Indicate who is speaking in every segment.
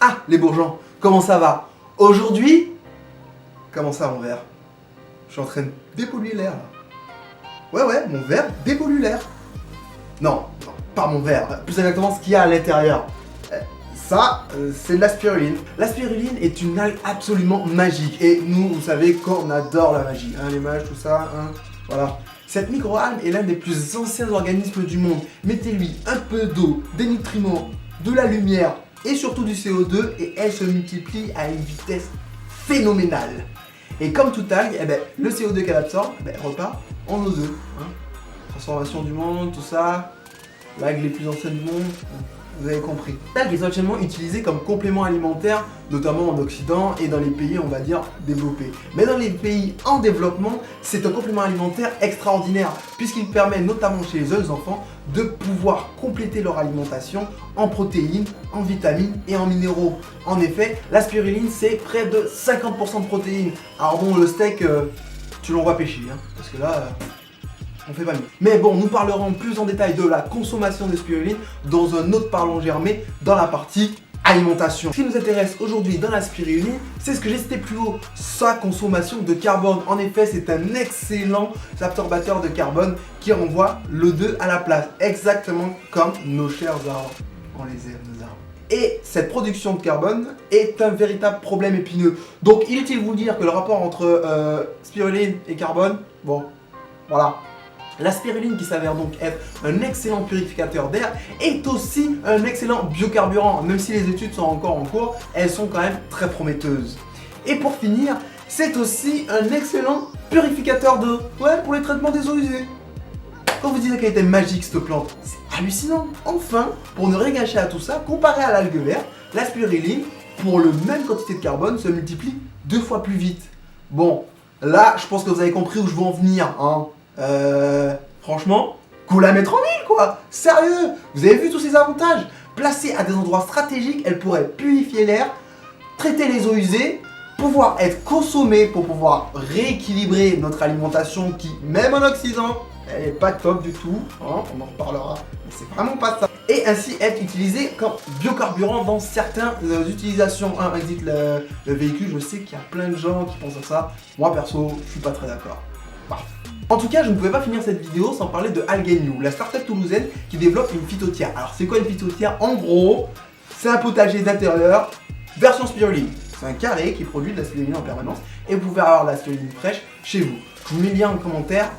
Speaker 1: Ah, les bourgeons, comment ça va? Aujourd'hui, comment ça mon verre? Je suis en train de dépolluer l'air là. Ouais, mon verre dépollue l'air. Non, pas mon verre, plus exactement ce qu'il y a à l'intérieur. Ça, c'est de la spiruline. La spiruline est une algue absolument magique. Et nous, vous savez qu'on adore la magie. Hein, les mages, tout ça, hein, voilà. Cette micro-algue est l'un des plus anciens organismes du monde. Mettez-lui un peu d'eau, des nutriments, de la lumière et surtout du CO2 et elle se multiplie à une vitesse phénoménale. Et comme toute algue, le CO2 qu'elle absorbe, repart en O2. Hein. Transformation du monde, tout ça. L'algue les plus anciennes du monde. Vous avez compris. L'algue est essentiellement utilisée comme complément alimentaire, notamment en Occident et dans les pays, on va dire, développés. Mais dans les pays en développement, c'est un complément alimentaire extraordinaire, puisqu'il permet notamment chez les jeunes enfants de pouvoir compléter leur alimentation en protéines, en vitamines et en minéraux. En effet, la spiruline, c'est près de 50% de protéines. Alors bon, le steak, tu l'envoies pêcher, hein, parce que là... on fait pas mieux. Mais bon, nous parlerons plus en détail de la consommation de spiruline dans un autre parlons germé dans la partie alimentation. Ce qui nous intéresse aujourd'hui dans la spiruline, c'est ce que j'ai cité plus haut, sa consommation de carbone. En effet, c'est un excellent absorbateur de carbone qui renvoie l'O2 à la place, exactement comme nos chers arbres. On les aime, nos arbres. Et cette production de carbone est un véritable problème épineux. Donc, il est utile de vous dire que le rapport entre spiruline et carbone, bon, voilà. La spiruline, qui s'avère donc être un excellent purificateur d'air, est aussi un excellent biocarburant. Même si les études sont encore en cours, elles sont quand même très prometteuses. Et pour finir, c'est aussi un excellent purificateur d'eau. Ouais, pour les traitements des eaux usées. Quand vous disais qu'elle était magique cette plante, c'est hallucinant. Enfin, pour ne rien gâcher à tout ça, comparé à l'algue verte, la spiruline, pour le même quantité de carbone, se multiplie 2 fois plus vite. Bon, là, je pense que vous avez compris où je veux en venir, hein. Franchement, qu'on la mettre en ville quoi. Sérieux, vous avez vu tous ces avantages? Placée à des endroits stratégiques, elle pourrait purifier l'air, traiter les eaux usées, pouvoir être consommée pour pouvoir rééquilibrer notre alimentation qui, même en Occident, elle est pas top du tout, hein, on en reparlera, mais c'est vraiment pas ça. Et ainsi être utilisée comme biocarburant dans certaines utilisations. Exit le véhicule, je sais qu'il y a plein de gens qui pensent à ça. Moi perso, je suis pas très d'accord. Parfait. En tout cas, je ne pouvais pas finir cette vidéo sans parler de Alganew, la startup toulousaine qui développe une phytotière. Alors c'est quoi une phytotière? En gros, c'est un potager d'intérieur version spiruline. C'est un carré qui produit de la spiruline en permanence et vous pouvez avoir de la spiruline fraîche chez vous. Je vous mets le lien en commentaire,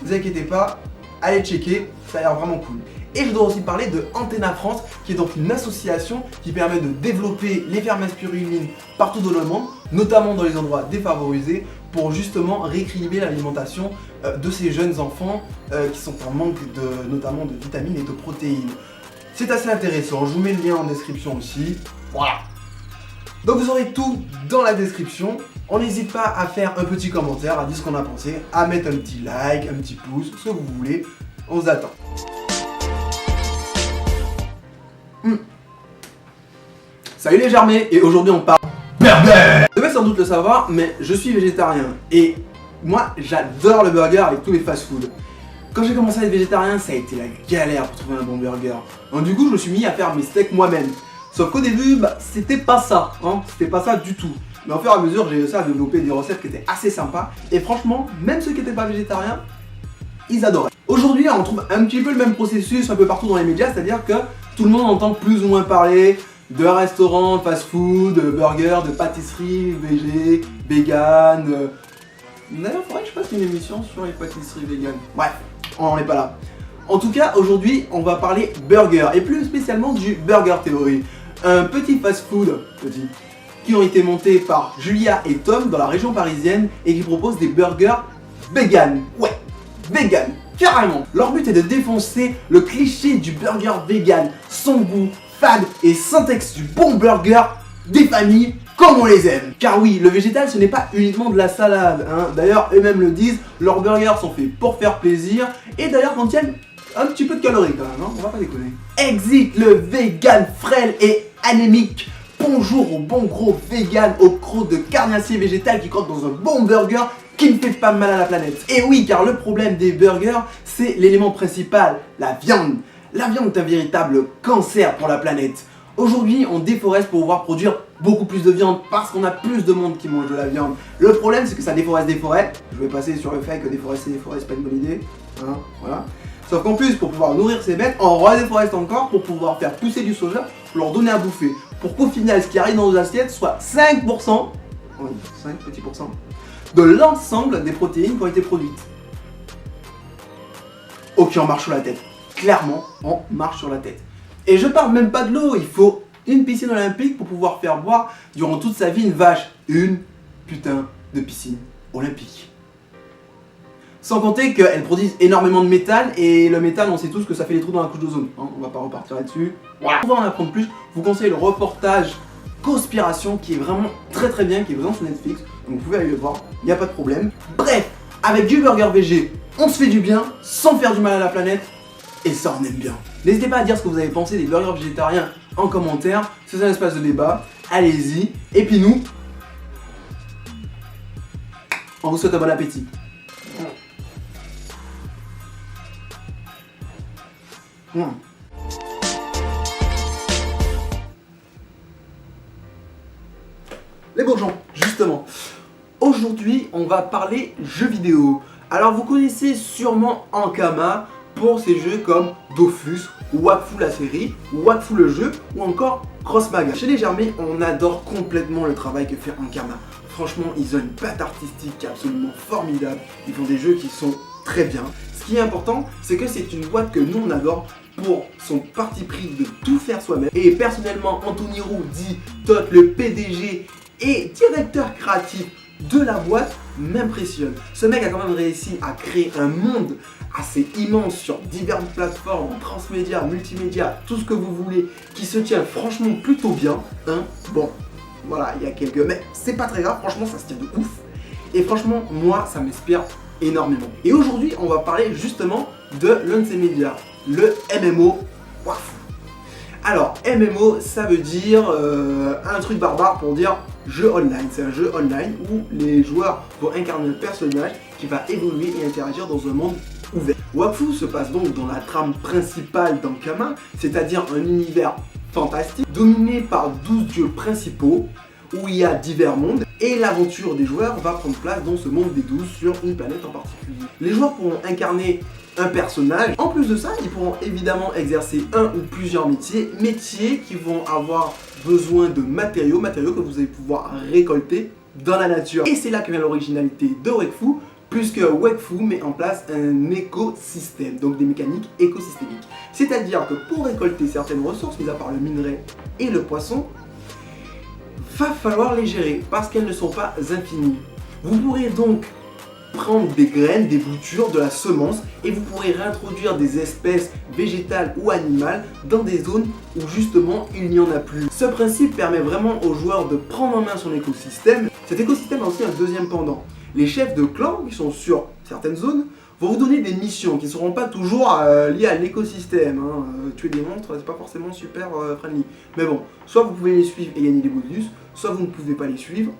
Speaker 1: ne vous inquiétez pas, allez checker, ça a l'air vraiment cool. Et je dois aussi parler de Antenna France, qui est donc une association qui permet de développer les fermes à spiruline partout dans le monde, notamment dans les endroits défavorisés, pour justement rééquilibrer l'alimentation de ces jeunes enfants qui sont en manque notamment de vitamines et de protéines. C'est assez intéressant, je vous mets le lien en description aussi. Voilà. Donc vous aurez tout dans la description. On n'hésite pas à faire un petit commentaire, à dire ce qu'on a pensé, à mettre un petit like, un petit pouce, ce que vous voulez. On vous attend. Salut les germés, et aujourd'hui on parle burger. Vous devez sans doute le savoir, mais je suis végétarien et moi j'adore le burger avec tous les fast-food. Quand j'ai commencé à être végétarien, ça a été la galère pour trouver un bon burger. Donc du coup je me suis mis à faire mes steaks moi-même. Sauf qu'au début, c'était pas ça, hein, c'était pas ça du tout. Mais au fur et à mesure, j'ai réussi à développer des recettes qui étaient assez sympas. Et franchement, même ceux qui n'étaient pas végétariens, ils adoraient. Aujourd'hui, on trouve un petit peu le même processus un peu partout dans les médias, c'est-à-dire que tout le monde entend plus ou moins parler de restaurants, fast-food, de burgers, de pâtisseries, végé, vegan. D'ailleurs, il faudrait que je fasse une émission sur les pâtisseries vegan. Bref, on n'en est pas là. En tout cas, aujourd'hui, on va parler burger, et plus spécialement du Burger Theory. Un petit fast-food, qui ont été montés par Julia et Tom dans la région parisienne et qui proposent des burgers vegan. Ouais, vegan, carrément. Leur but est de défoncer le cliché du burger vegan, son goût, fade et syntaxe du bon burger des familles comme on les aime. Car oui, le végétal ce n'est pas uniquement de la salade, hein. D'ailleurs eux-mêmes le disent, leurs burgers sont faits pour faire plaisir et d'ailleurs contiennent un petit peu de calories quand même, hein. On va pas déconner. Exit le vegan frêle et anémique. Bonjour au bon gros vegan aux crocs de carnassier végétal qui croque dans un bon burger qui ne fait pas mal à la planète. Et oui, car le problème des burgers, c'est l'élément principal, la viande. La viande est un véritable cancer pour la planète.
Speaker 2: Aujourd'hui, on déforeste pour pouvoir produire beaucoup plus de viande parce qu'on a plus de monde qui mange de la viande. Le problème, c'est que ça déforeste des forêts. Je vais passer sur le fait que déforester des forêts, c'est pas une bonne idée. Hein, voilà. Sauf qu'en plus, pour pouvoir nourrir ces bêtes, on redéforeste encore pour pouvoir faire pousser du soja, pour leur donner à bouffer. Pour qu'au final, ce qui arrive dans nos assiettes soit 5%, oui, 5 petits pourcents, de l'ensemble des protéines qui ont été produites. Ok, on marche sur la tête. Clairement, on marche sur la tête. Et je parle même pas de l'eau, il faut une piscine olympique pour pouvoir faire boire durant toute sa vie une vache. Une putain de piscine olympique. Sans compter qu'elles produisent énormément de méthane, et le méthane, on sait tous que ça fait des trous dans la couche d'ozone. Hein, on va pas repartir là-dessus. Voilà. Pour en apprendre plus, je vous conseille le reportage Conspiration qui est vraiment très bien, qui est présent sur Netflix. Donc vous pouvez aller le voir, il n'y a pas de problème. Bref, avec du burger VG, on se fait du bien sans faire du mal à la planète. Et ça, on aime bien. N'hésitez pas à dire ce que vous avez pensé des burgers végétariens en commentaire. C'est un espace de débat. Allez-y. Et puis nous, on vous souhaite un bon appétit. Les bourgeons, justement. Aujourd'hui, on va parler jeux vidéo. Alors, vous connaissez sûrement Ankama pour ces jeux comme Dofus, Wakfu la série, Wakfu le jeu ou encore Crossmag. Chez les Germains, on adore complètement le travail que fait Ankama. Franchement, ils ont une patte artistique qui est absolument formidable. Ils font des jeux qui sont très bien. Ce qui est important, c'est que c'est une boîte que nous on adore pour son parti pris de tout faire soi-même. Et personnellement, Anthony Roux dit Todd, le PDG et directeur créatif de la boîte, m'impressionne. Ce mec a quand même réussi à créer un monde assez immense sur diverses plateformes, transmédia, multimédia, tout ce que vous voulez, qui se tient franchement plutôt bien. Hein, bon, voilà, il y a quelques... Mais c'est pas très grave, franchement, ça se tient de ouf. Et franchement, moi, ça m'inspire énormément. Et aujourd'hui, on va parler justement de l'un de ces médias, le MMO Wakfu. Alors, MMO, ça veut dire un truc barbare pour dire jeu online. C'est un jeu online où les joueurs vont incarner un personnage qui va évoluer et interagir dans un monde ouvert. Wakfu se passe donc dans la trame principale d'Ankama, c'est-à-dire un univers fantastique dominé par 12 dieux principaux où il y a divers mondes et l'aventure des joueurs va prendre place dans ce monde des 12 sur une planète en particulier. Les joueurs pourront incarner un personnage. En plus de ça, ils pourront évidemment exercer un ou plusieurs métiers qui vont avoir besoin de matériaux que vous allez pouvoir récolter dans la nature. Et c'est là que vient l'originalité de Wakfu, puisque Wakfu met en place un écosystème, donc des mécaniques écosystémiques. C'est-à-dire que pour récolter certaines ressources, mis à part le minerai et le poisson, va falloir les gérer parce qu'elles ne sont pas infinies. Vous pourrez donc prendre des graines, des boutures, de la semence et vous pourrez réintroduire des espèces végétales ou animales dans des zones où justement il n'y en a plus. Ce principe permet vraiment aux joueurs de prendre en main son écosystème. Cet écosystème a aussi un deuxième pendant. Les chefs de clan qui sont sur certaines zones vont vous donner des missions qui ne seront pas toujours liées à l'écosystème. Tuer des monstres, c'est pas forcément super friendly. Mais bon, soit vous pouvez les suivre et gagner des bonus, soit vous ne pouvez pas les suivre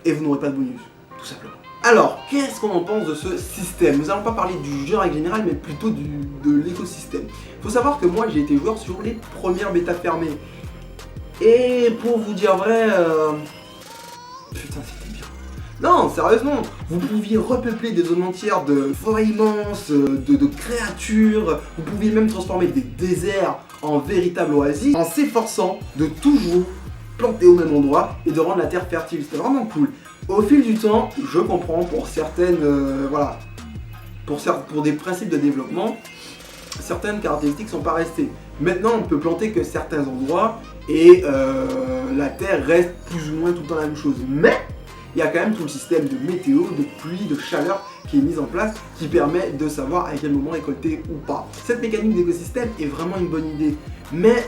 Speaker 2: et vous n'aurez pas de bonus, tout simplement. Alors, qu'est-ce qu'on en pense de ce système? Nous n'allons pas parler du jeu en règle générale, mais plutôt de l'écosystème. Il faut savoir que moi, j'ai été joueur sur les premières bêtas fermées. Et pour vous dire vrai, putain, c'était bien. Non, sérieusement, vous pouviez repeupler des zones entières de forêts immenses, de créatures. Vous pouviez même transformer des déserts en véritables oasis en s'efforçant de toujours planter au même endroit et de rendre la terre fertile. C'était vraiment cool. Au fil du temps, je comprends pour certaines, voilà, pour des principes de développement, certaines caractéristiques ne sont pas restées. Maintenant, on ne peut planter que certains endroits et la terre reste plus ou moins tout le temps la même chose. Mais il y a quand même tout le système de météo, de pluie, de chaleur qui est mis en place qui permet de savoir à quel moment récolter ou pas. Cette mécanique d'écosystème est vraiment une bonne idée, mais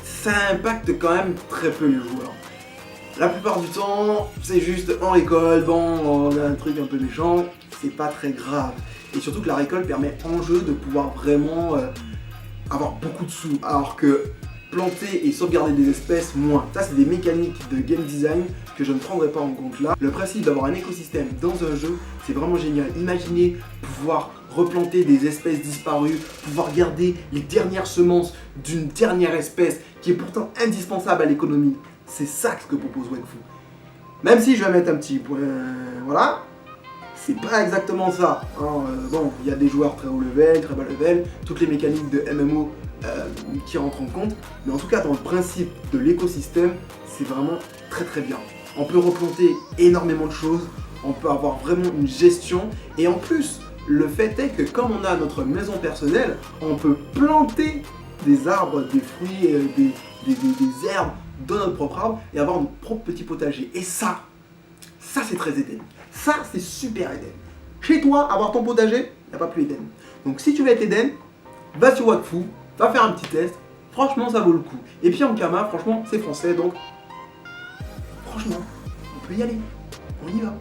Speaker 2: ça impacte quand même très peu les joueurs. La plupart du temps, c'est juste en récolte, bon, on a un truc un peu méchant, c'est pas très grave. Et surtout que la récolte permet en jeu de pouvoir vraiment avoir beaucoup de sous, alors que planter et sauvegarder des espèces, moins. Ça, c'est des mécaniques de game design que je ne prendrai pas en compte là. Le principe d'avoir un écosystème dans un jeu, c'est vraiment génial. Imaginez pouvoir replanter des espèces disparues, pouvoir garder les dernières semences d'une dernière espèce qui est pourtant indispensable à l'économie. C'est ça ce que propose Wakfu. Même si je vais mettre un petit point, voilà, c'est pas exactement ça. Hein. Bon, il y a des joueurs très haut level, très bas level, toutes les mécaniques de MMO qui rentrent en compte, mais en tout cas dans le principe de l'écosystème, c'est vraiment très très bien. On peut replanter énormément de choses, on peut avoir vraiment une gestion, et en plus, le fait est que comme on a notre maison personnelle, on peut planter des arbres, des fruits, des herbes dans notre propre arbre et avoir notre propre petit potager. Et ça c'est très Eden. Ça c'est super Eden. Chez toi, avoir ton potager, il n'y a pas plus Eden. Donc si tu veux être Eden, va sur Wakfu, va faire un petit test. Franchement, ça vaut le coup. Et puis Ankama, franchement, c'est français, donc franchement, on peut y aller. On y va.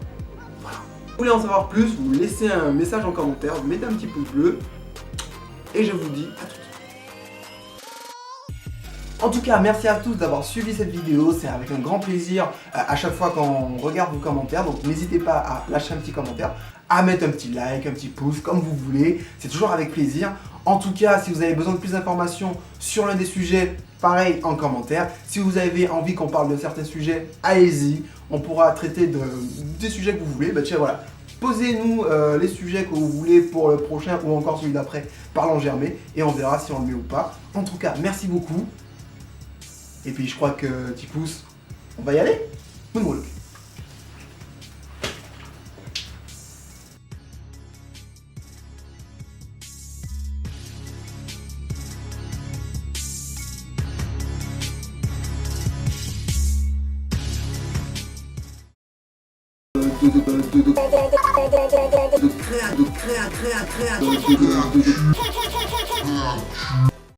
Speaker 2: Voilà. Si vous voulez en savoir plus, vous me laissez un message en commentaire, vous mettez un petit pouce bleu. Et je vous dis à tout de suite. En tout cas, merci à tous d'avoir suivi cette vidéo, c'est avec un grand plaisir à chaque fois qu'on regarde vos commentaires, donc n'hésitez pas à lâcher un petit commentaire, à mettre un petit like, un petit pouce, comme vous voulez, c'est toujours avec plaisir. En tout cas, si vous avez besoin de plus d'informations sur l'un des sujets, pareil en commentaire. Si vous avez envie qu'on parle de certains sujets, allez-y, on pourra traiter des sujets que vous voulez, bah tiens voilà. Posez-nous les sujets que vous voulez pour le prochain ou encore celui d'après, Parlons Germé, et on verra si on le met ou pas. En tout cas, merci beaucoup. Et puis je crois que petit pouce, on va y aller. Moonwalk. De créa.